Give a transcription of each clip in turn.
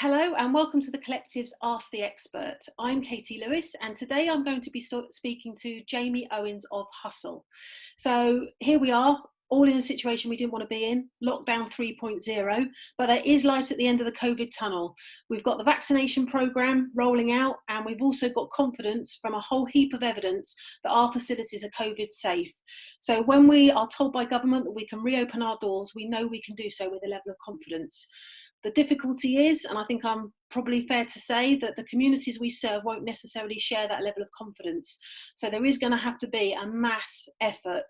Hello and welcome to the Collective's Ask the Expert. I'm Katie Lewis and today I'm going to be speaking to Jamie Owens of Hussle. So here we are, all in a situation we didn't want to be in, lockdown 3.0, but there is light at the end of the COVID tunnel. We've got the vaccination programme rolling out and we've also got confidence from a whole heap of evidence that our facilities are COVID safe. So when we are told by government that we can reopen our doors, we know we can do so with a level of confidence. The difficulty is, and I think I'm probably fair to say, that the communities we serve won't necessarily share that level of confidence. So there is going to have to be a mass effort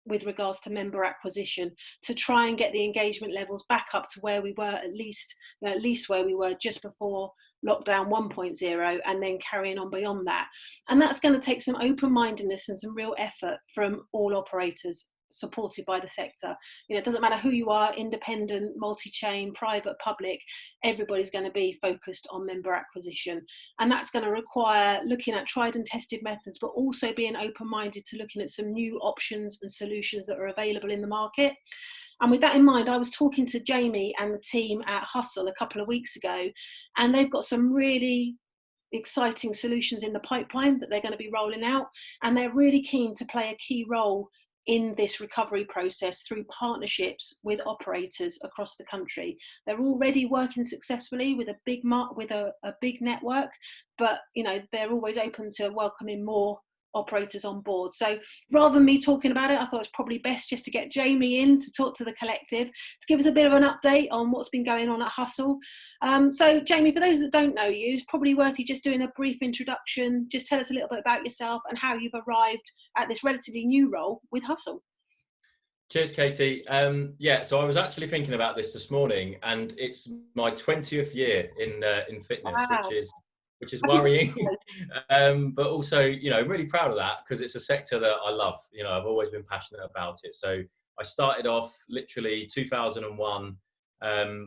with regards to member acquisition to try and get the engagement levels back up to where we were at least where we were just before lockdown 1.0 and then carrying on beyond that. And that's going to take some open-mindedness and some real effort from all operators supported by the sector. It doesn't matter who you are, independent, multi-chain, private, public, everybody's going to be focused on member acquisition. And that's going to require looking at tried and tested methods, but also being open-minded to looking at some new options and solutions that are available in the market. And with that in mind, I was talking to Jamie and the team at Hussle a couple of weeks ago, and they've got some really exciting solutions in the pipeline that they're going to be rolling out. And they're really keen to play a key role in this recovery process through partnerships with operators across the country. They're already working successfully with a big network, but they're always open to welcoming more operators on board. So rather than me talking about it, I thought it's probably best just to get Jamie in to talk to the collective to give us a bit of an update on what's been going on at Hussle. So Jamie, for those that don't know you, it's probably worth you just doing a brief introduction. Just tell us a little bit about yourself and how you've arrived at this relatively new role with Hussle. Cheers, Katie. So I was actually thinking about this morning, and it's my 20th year in fitness, Wow. which is worrying, but also, really proud of that because it's a sector that I love. I've always been passionate about it. So I started off literally 2001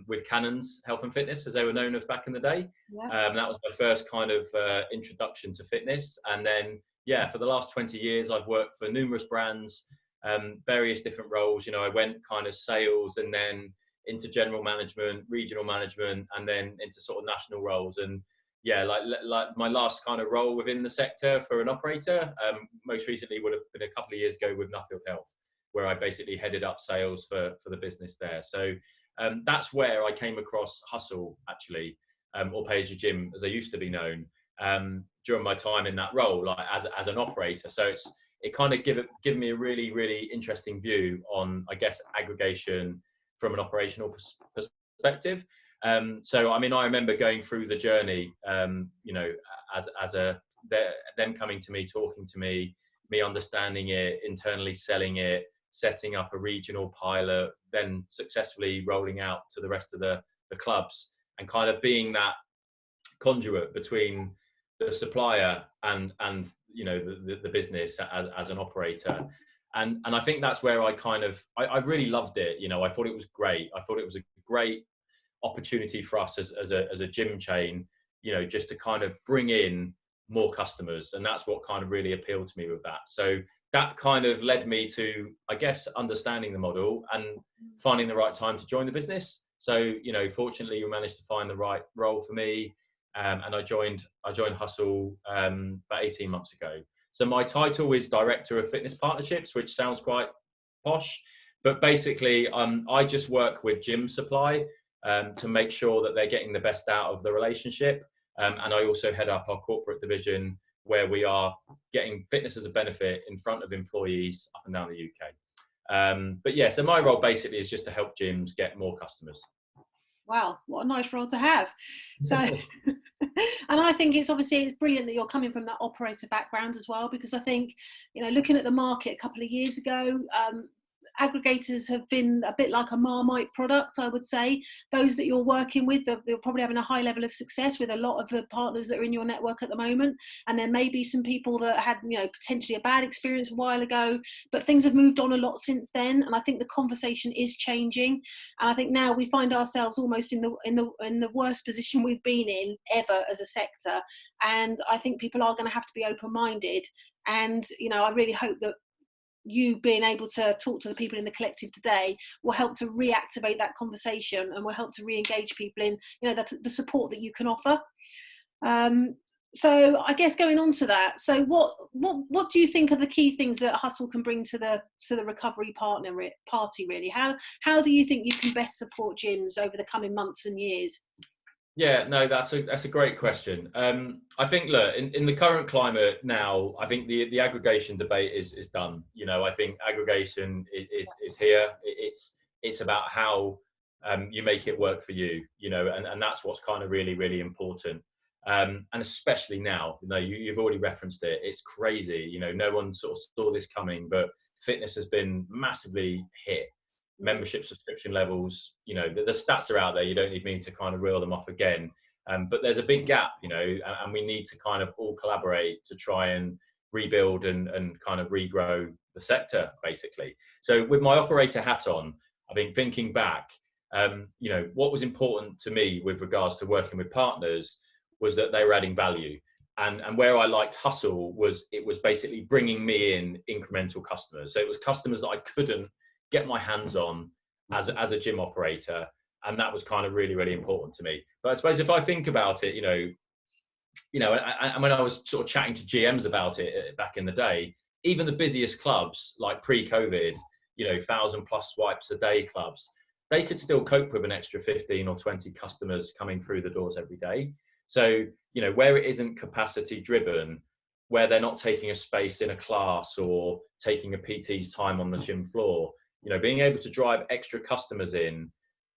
with Cannon's Health and Fitness, as they were known as back in the day. Yeah. That was my first kind of introduction to fitness. And then, for the last 20 years, I've worked for numerous brands, various different roles. I went kind of sales and then into general management, regional management, and then into sort of national roles. And like my last kind of role within the sector for an operator, most recently would have been a couple of years ago with Nuffield Health, where I basically headed up sales for the business there. So that's where I came across Hussle, actually, or Pay As You Gym, as they used to be known, during my time in that role, like as an operator. So it kind of give me a really, really interesting view on, I guess, aggregation from an operational perspective. So, I remember going through the journey, them coming to me, talking to me understanding it, internally selling it, setting up a regional pilot, then successfully rolling out to the rest of the clubs, and kind of being that conduit between the supplier and the business as an operator. And I think that's where I really loved it. I thought it was great. I thought it was a great opportunity for us as a gym chain, just to kind of bring in more customers. And that's what kind of really appealed to me with that. So that kind of led me to, I guess, understanding the model and finding the right time to join the business. So, fortunately, we managed to find the right role for me. And I joined Hussle about 18 months ago. So my title is Director of Fitness Partnerships, which sounds quite posh, but basically I just work with gym supply to make sure that they're getting the best out of the relationship. And I also head up our corporate division, where we are getting fitness as a benefit in front of employees up and down the UK. So my role basically is just to help gyms get more customers. Wow, what a nice role to have. So, and I think it's brilliant that you're coming from that operator background as well, because I think, looking at the market a couple of years ago, aggregators have been a bit like a Marmite product, I would say. Those that you're working with, they're probably having a high level of success with a lot of the partners that are in your network at the moment. And there may be some people that had, potentially a bad experience a while ago, but things have moved on a lot since then. And I think the conversation is changing. And I think now we find ourselves almost in the worst position we've been in ever as a sector. And I think people are going to have to be open-minded. And, I really hope that you being able to talk to the people in the collective today will help to reactivate that conversation and will help to re-engage people in, you know, the support that you can offer. So I guess going on to that, so what do you think are the key things that Hussle can bring to the recovery party really? How do you think you can best support gyms over the coming months and years? Yeah, no, that's a great question. I think, look, in the current climate now, I think the aggregation debate is done. You know, I think aggregation is here. It's about how you make it work for you. You know, and that's what's kind of really important. And especially now, you know, you've already referenced it. It's crazy. You know, no one sort of saw this coming, but fitness has been massively hit. Membership subscription levels, you know, the stats are out there. You don't need me to kind of reel them off again. But there's a big gap, you know, and we need to kind of all collaborate to try and rebuild and kind of regrow the sector, basically. So with my operator hat on, I think thinking back, you know, what was important to me with regards to working with partners was that they were adding value. And where I liked Hussle was it was basically bringing me in incremental customers. So it was customers that I couldn't get my hands on as a gym operator. And that was kind of really important to me. But I suppose if I think about it, you know, and when I was sort of chatting to GMs about it back in the day, even the busiest clubs like pre-COVID, you know, 1,000+ swipes a day clubs, they could still cope with an extra 15 or 20 customers coming through the doors every day. So, you know, where it isn't capacity driven, where they're not taking a space in a class or taking a PT's time on the gym floor, you know, being able to drive extra customers in,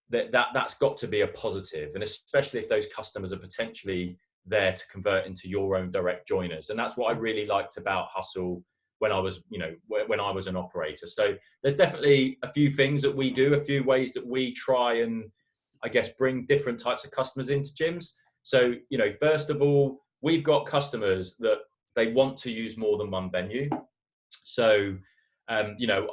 that's got to be a positive. And especially if those customers are potentially there to convert into your own direct joiners. And that's what I really liked about Hussle when I was, you know, when I was an operator. So there's definitely a few things that we do, a few ways that we try and, I guess, bring different types of customers into gyms. So, you know, first of all, we've got customers that they want to use more than one venue. So, you know,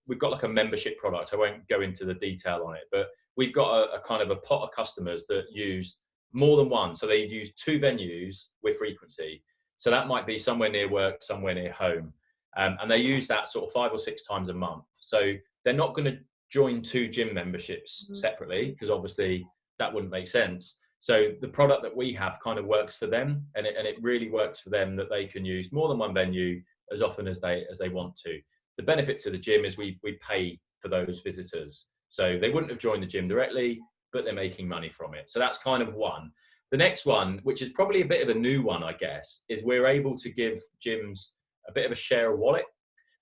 we've got like a membership product. I won't go into the detail on it, but we've got a kind of a pot of customers that use more than one. So they use 2 venues with frequency. So that might be somewhere near work, somewhere near home. And they use that sort of 5 or 6 times a month. So they're not going to join 2 gym memberships separately, because obviously that wouldn't make sense. So the product that we have kind of works for them, and it really works for them that they can use more than one venue as often as they want to. The benefit to the gym is we pay for those visitors. So they wouldn't have joined the gym directly, but they're making money from it. So that's kind of one. The next one, which is probably a bit of a new one, I guess, is we're able to give gyms a bit of a share of wallet.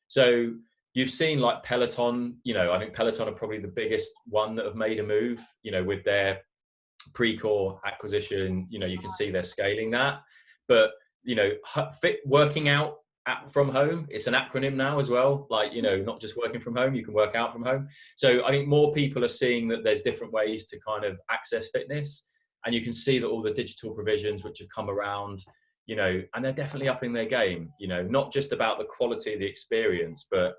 So you've seen like Peloton, you know, I think Peloton are probably the biggest one that have made a move, you know, with their Precor acquisition. You know, you can see they're scaling that. But, you know, fit working out from home, it's an acronym now as well. Like, you know, not just working from home, you can work out from home. So I think more people are seeing that there's different ways to kind of access fitness. And you can see that all the digital provisions which have come around, you know, and they're definitely upping their game, you know, not just about the quality of the experience, but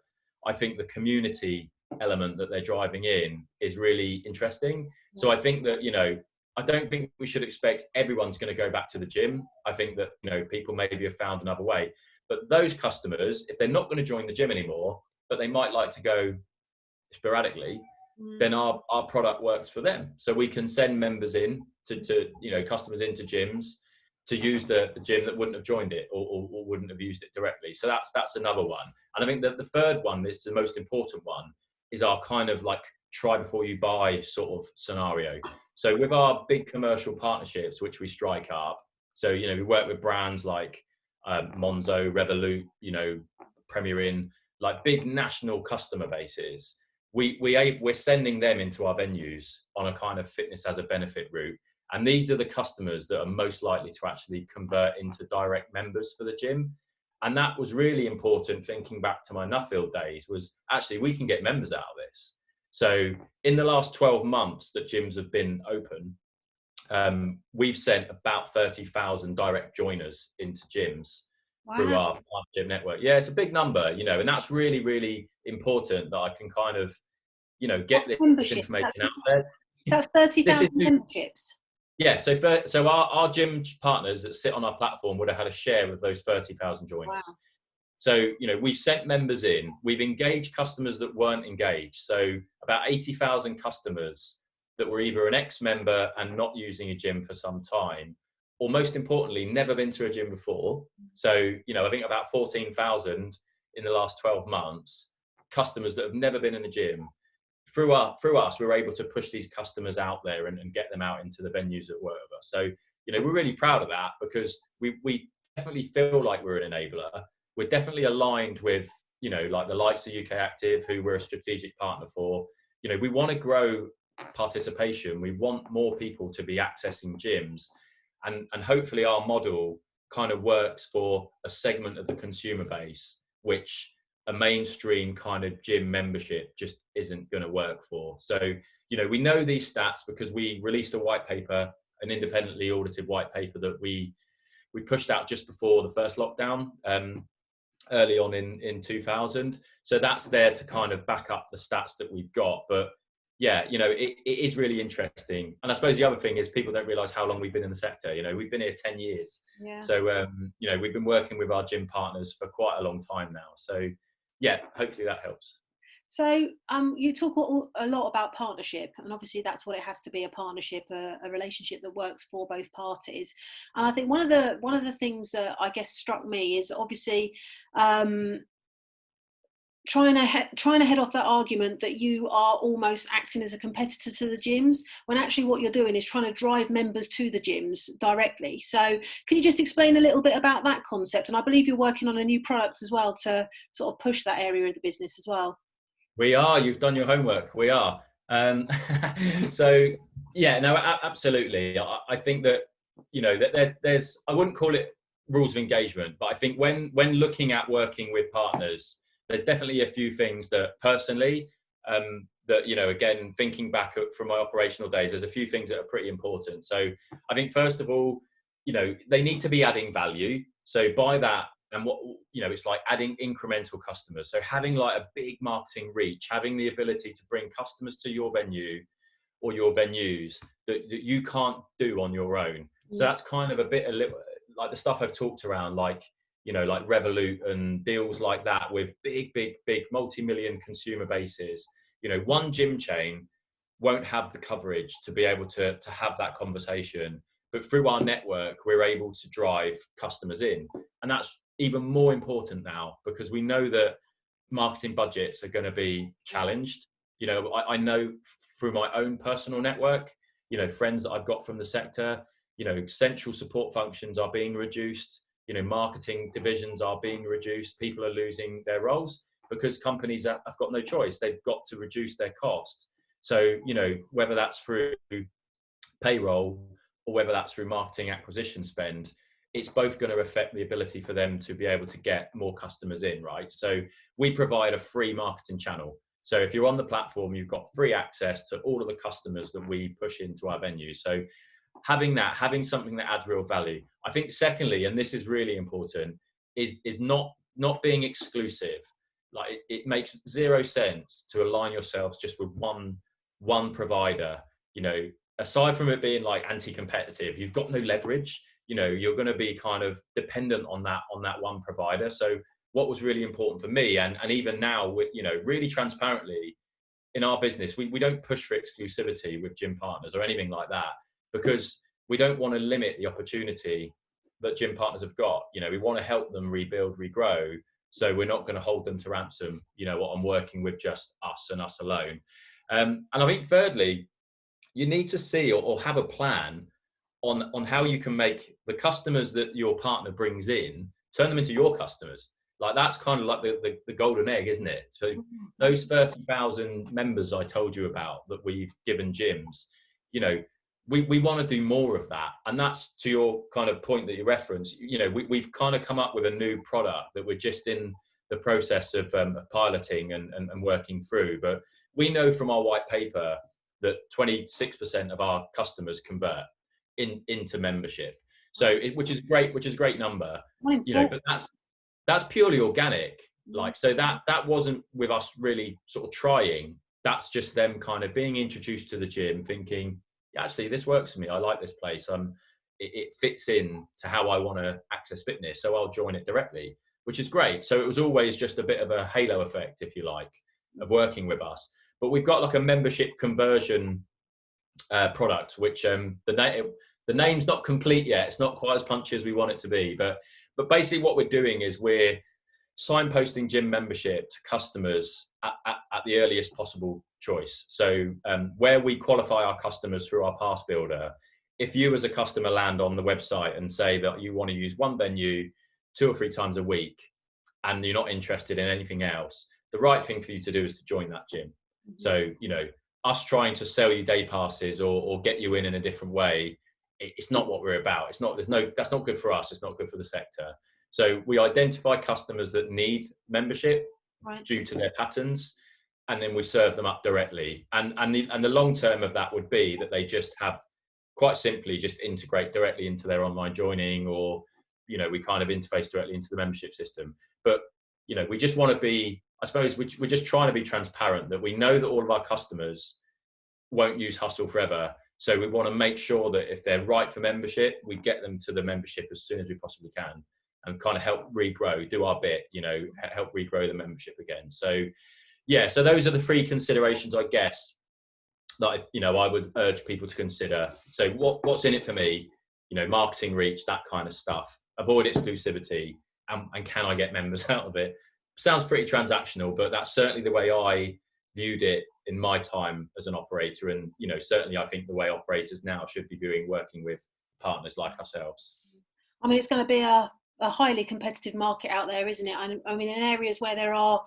I think the community element that they're driving in is really interesting. So I think that, you know, I don't think we should expect everyone's going to go back to the gym. I think that, you know, people maybe have found another way. But those customers, if they're not going to join the gym anymore, but they might like to go sporadically, then our product works for them. So we can send members in to you know, customers into gyms to use the gym that wouldn't have joined it or wouldn't have used it directly. So that's another one. And I think that the third one, is the most important one, is our kind of like try before you buy sort of scenario. So with our big commercial partnerships, which we strike up, so, you know, we work with brands like Monzo, Revolut, you know, Premier Inn, like big national customer bases. We're sending them into our venues on a kind of fitness as a benefit route. And these are the customers that are most likely to actually convert into direct members for the gym. And that was really important, thinking back to my Nuffield days, was actually we can get members out of this. So in the last 12 months that gyms have been open, we've sent about 30,000 direct joiners into gyms through our partnership network. Yeah, it's a big number, you know, and that's really, really important that I can kind of, you know, get this information out there. That's 30,000 memberships. Yeah, so our gym partners that sit on our platform would have had a share with those 30,000 joiners. Wow. So, we've sent members in, we've engaged customers that weren't engaged. So about 80,000 customers that were either an ex-member and not using a gym for some time, or most importantly, never been to a gym before. So, I think about 14,000 in the last 12 months, customers that have never been in a gym. Through us, we're able to push these customers out there and get them out into the venues that work with us. So, we're really proud of that, because we definitely feel like we're an enabler. We're definitely aligned with, like the likes of UK Active, who we're a strategic partner for. We want to grow participation. We want more people to be accessing gyms, and hopefully our model kind of works for a segment of the consumer base, which a mainstream kind of gym membership just isn't going to work for. So, we know these stats because we released a white paper, an independently audited white paper that we pushed out just before the first lockdown, early on in 2000. So that's there to kind of back up the stats that we've got. But yeah, it is really interesting. And I suppose the other thing is people don't realize how long we've been in the sector. We've been here 10 years. Yeah. So, we've been working with our gym partners for quite a long time now. So yeah, hopefully that helps. So you talk a lot about partnership, and obviously that's what it has to be, a partnership, a relationship that works for both parties. And I think one of the things that I guess struck me is obviously trying to head off that argument that you are almost acting as a competitor to the gyms, when actually what you're doing is trying to drive members to the gyms directly. So can you just explain a little bit about that concept? And I believe you're working on a new product as well to sort of push that area of the business as well. We are. You've done your homework. We are. So yeah, no, absolutely. I think that that there's I wouldn't call it rules of engagement, but I think when looking at working with partners, there's definitely a few things that personally, that again, thinking back from my operational days, there's a few things that are pretty important. So I think first of all, they need to be adding value. So by that, and what it's like adding incremental customers. So having like a big marketing reach, having the ability to bring customers to your venue or your venues that you can't do on your own. So that's kind of a little like the stuff I've talked around, like like Revolut and deals like that with big multi-million consumer bases. One gym chain won't have the coverage to be able to have that conversation, but through our network we're able to drive customers in. And that's even more important now, because we know that marketing budgets are going to be challenged. I know through my own personal network, friends that I've got from the sector, central support functions are being reduced, marketing divisions are being reduced, people are losing their roles because companies have got no choice. They've got to reduce their costs. So, whether that's through payroll or whether that's through marketing acquisition spend, it's both going to affect the ability for them to be able to get more customers in, right? So we provide a free marketing channel. So if you're on the platform, you've got free access to all of the customers that we push into our venue. So having something that adds real value. I think secondly, and this is really important, is not being exclusive. Like it makes zero sense to align yourselves just with one provider. Aside from it being like anti-competitive, you've got no leverage. You're going to be kind of dependent on that one provider. So what was really important for me, and even now, really transparently in our business, we don't push for exclusivity with gym partners or anything like that, because we don't want to limit the opportunity that gym partners have got. We want to help them rebuild, regrow. So we're not going to hold them to ransom, I'm working with just us and us alone. And I think thirdly, you need to see or have a plan on how you can make the customers that your partner brings in, turn them into your customers. Like that's kind of like the golden egg, isn't it? So those 30,000 members I told you about that we've given gyms, we want to do more of that. And that's to your kind of point that you referenced. We've kind of come up with a new product that we're just in the process of piloting and working through. But we know from our white paper that 26% of our customers convert into membership. So which is a great number. But that's purely organic. Like, so that wasn't with us really sort of trying. That's just them kind of being introduced to the gym, thinking, actually, this works for me. I like this place. It fits in to how I want to access fitness. So I'll join it directly, which is great. So it was always just a bit of a halo effect, if you like, of working with us. But we've got like a membership conversion product, which the name's not complete yet. It's not quite as punchy as we want it to be, but basically what we're doing is we're signposting gym membership to customers at the earliest possible choice. So where we qualify our customers through our pass builder, if you as a customer land on the website and say that you want to use one venue 2 or 3 times a week and you're not interested in anything else, the right thing for you to do is to join that gym. Mm-hmm. So, you know, us trying to sell you day passes or get you in a different way, it's not what we're about. That's not good for us. It's not good for the sector. So we identify customers that need membership due to their patterns, and then we serve them up directly. And the long term of that would be that they just have, quite simply, just integrate directly into their online joining, or, you know, we kind of interface directly into the membership system. But, you know, we just want to be, I suppose we're just trying to be transparent, that we know that all of our customers won't use Hussle forever. So we want to make sure that if they're right for membership, we get them to the membership as soon as we possibly can, and kind of help regrow, do our bit, you know, help regrow the membership again. So, yeah, so those are the 3 considerations, I guess, that I would urge people to consider. So what's in it for me? You know, marketing reach, that kind of stuff. Avoid exclusivity, and can I get members out of it? Sounds pretty transactional, but that's certainly the way I viewed it in my time as an operator. And, you know, certainly I think the way operators now should be viewing working with partners like ourselves. I mean, it's going to be a highly competitive market out there, isn't it? I mean, in areas where there are,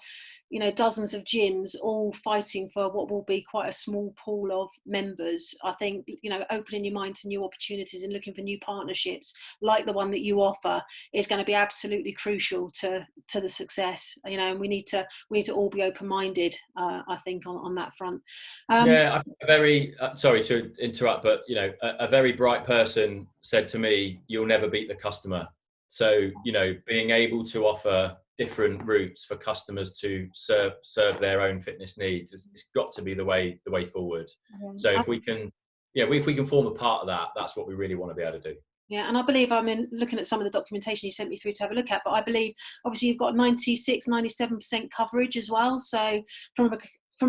you know, dozens of gyms all fighting for what will be quite a small pool of members, I think, you know, opening your mind to new opportunities and looking for new partnerships like the one that you offer is going to be absolutely crucial to the success, you know, and we need to all be open-minded, I think, on that front. Yeah, I think a very, sorry to interrupt, but, you know, a very bright person said to me, "You'll never beat the customer." So, you know, being able to offer different routes for customers to serve their own fitness needs, it's got to be the way forward. So if we can form a part of that, that's what we really want to be able to do. Yeah, and I believe, I mean, looking at some of the documentation you sent me through to have a look at, but I believe obviously you've got 96-97% coverage as well. So from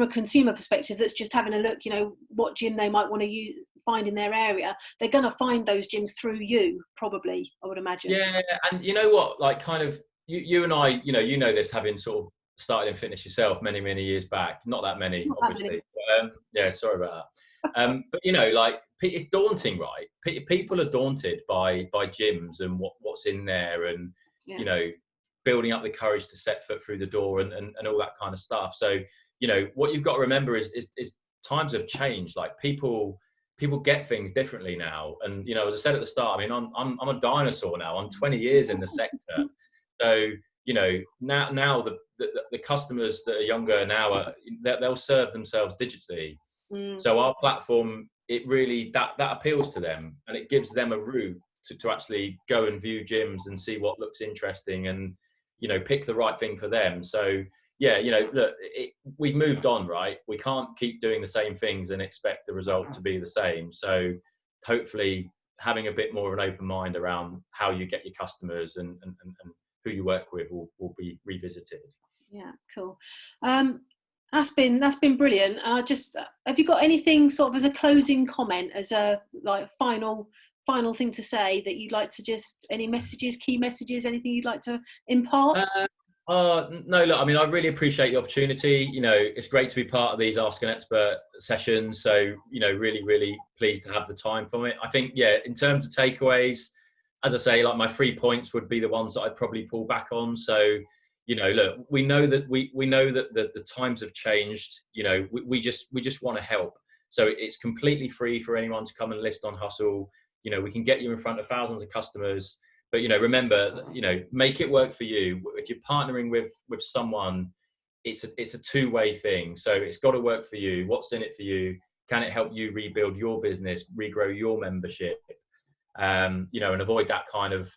a consumer perspective that's just having a look, you know, what gym they might want to find in their area, they're going to find those gyms through you, probably, I would imagine. Yeah, and you know what, like, kind of, you and I, you know this, having sort of started in fitness yourself many years back. Not that many, obviously. But, yeah, sorry about that. But, you know, like, it's daunting, right? People are daunted by gyms and what's in there, and you know, building up the courage to set foot through the door and all that kind of stuff. So, you know, what you've got to remember is times have changed. Like, people get things differently now. And, you know, as I said at the start, I mean, I'm a dinosaur now. I'm 20 years in the sector. So, you know, now the customers that are younger now, they'll serve themselves digitally. So our platform, it really, that appeals to them, and it gives them a route to actually go and view gyms and see what looks interesting, and, you know, pick the right thing for them. So, yeah, you know, look, we've moved on, right? We can't keep doing the same things and expect the result to be the same. So hopefully having a bit more of an open mind around how you get your customers and who you work with will be revisited. Yeah, cool. That's been brilliant. Have you got anything sort of as a closing comment, as a like final thing to say that you'd like to just, any messages, key messages, anything you'd like to impart? No, look, I mean, I really appreciate the opportunity. You know, it's great to be part of these Ask an Expert sessions. So, you know, really pleased to have the time from it. I think, yeah, in terms of takeaways, as I say, like, my 3 points would be the ones that I'd probably pull back on. So, you know, look, we know that the times have changed. You know, we just want to help. So it's completely free for anyone to come and list on Hussle. You know, we can get you in front of thousands of customers. But, you know, remember, you know, make it work for you. If you're partnering with someone, it's a two-way thing. So it's got to work for you. What's in it for you? Can it help you rebuild your business, regrow your membership? You know, and avoid that kind of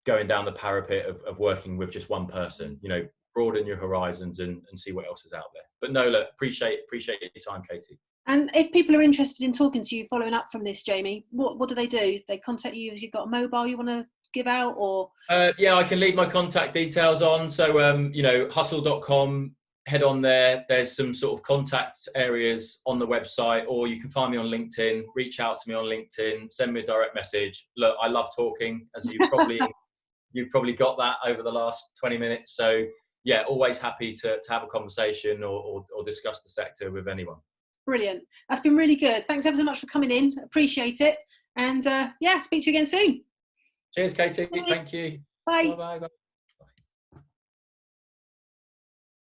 going down the parapet of working with just one person. You know, broaden your horizons and see what else is out there. But no, look, appreciate your time, Katie. And if people are interested in talking to you, following up from this, Jamie, what do? They contact you? Have you got a mobile you want to give out, or? Yeah, I can leave my contact details on. So, Hussle.com, head on there. There's some sort of contact areas on the website, or you can find me on LinkedIn, reach out to me on LinkedIn, send me a direct message. Look, I love talking, as you've probably got that over the last 20 minutes. So yeah, always happy to have a conversation or discuss the sector with anyone. Brilliant. That's been really good. Thanks ever so much for coming in. Appreciate it. And yeah, speak to you again soon. Cheers, Katie. Bye. Thank you. Bye. Bye-bye.